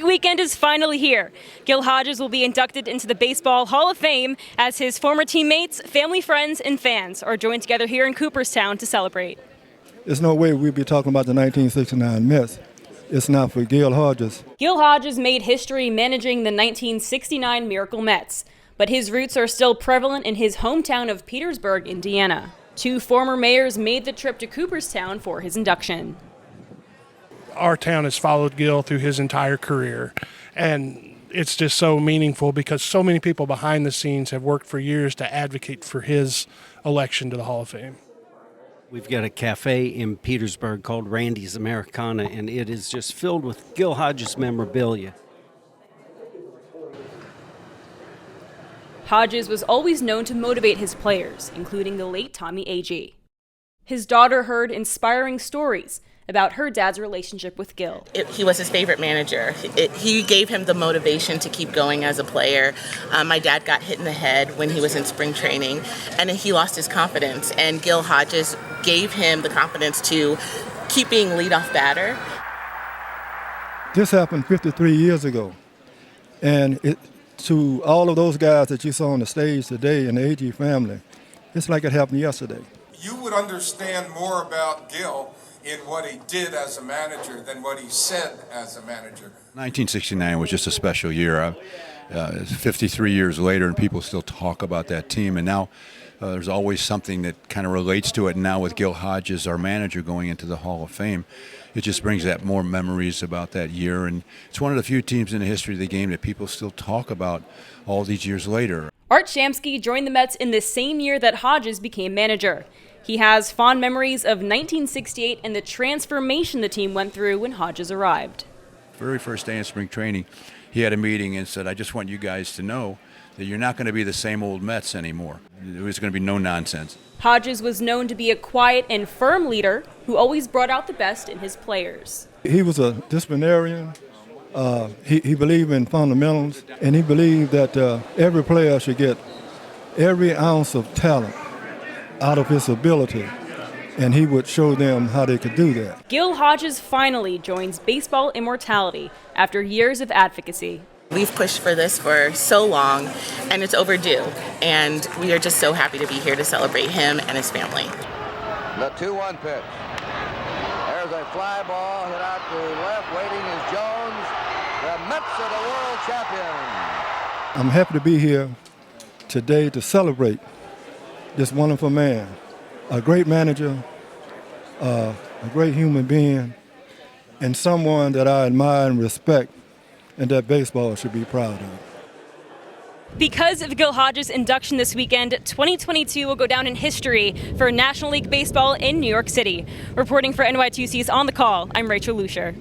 weekend is finally here. Gil Hodges will be inducted into the Baseball Hall of Fame as his former teammates, family, friends, and fans are joined together here in Cooperstown to celebrate. There's no way we'd be talking about the 1969 Mets. It's not for Gil Hodges. Gil Hodges made history managing the 1969 Miracle Mets, but his roots are still prevalent in his hometown of Petersburg, Indiana. Two former mayors made the trip to Cooperstown for his induction. Our town has followed Gil through his entire career, and it's just so meaningful because so many people behind the scenes have worked for years to advocate for his election to the Hall of Fame. We've got a cafe in Petersburg called Randy's Americana, and it is just filled with Gil Hodges memorabilia. Hodges was always known to motivate his players, including the late Tommy Agee. His daughter heard inspiring stories about her dad's relationship with Gil. He was his favorite manager. He gave him the motivation to keep going as a player. My dad got hit in the head when he was in spring training, and he lost his confidence. And Gil Hodges gave him the confidence to keep being leadoff batter. This happened 53 years ago. And to all of those guys that you saw on the stage today in the Agee family, it's like it happened yesterday. You would understand more about Gil in what he did as a manager than what he said as a manager. 1969 was just a special year. 53 years later, and people still talk about that team. And now there's always something that kind of relates to it. Now with Gil Hodges, our manager, going into the Hall of Fame, it just brings that more memories about that year. And it's one of the few teams in the history of the game that people still talk about all these years later. Art Shamsky joined the Mets in the same year that Hodges became manager. He has fond memories of 1968 and the transformation the team went through when Hodges arrived. Very first day in spring training, he had a meeting and said, I just want you guys to know that you're not going to be the same old Mets anymore. There's going to be no nonsense. Hodges was known to be a quiet and firm leader who always brought out the best in his players. He was a disciplinarian. He believed in fundamentals, and he believed that every player should get every ounce of talent out of his ability, and he would show them how they could do that. Gil Hodges finally joins baseball immortality after years of advocacy. We've pushed for this for so long, and it's overdue, and we are just so happy to be here to celebrate him and his family. The 2-1 pitch. There's a fly ball hit out to left. Waiting is Jones. The Mets are the world champions. I'm happy to be here today to celebrate this wonderful man, a great manager, a great human being, and someone that I admire and respect and that baseball should be proud of. Because of Gil Hodges' induction this weekend, 2022 will go down in history for National League Baseball in New York City. Reporting for NY2C's On the Call, I'm Rachel Luscher.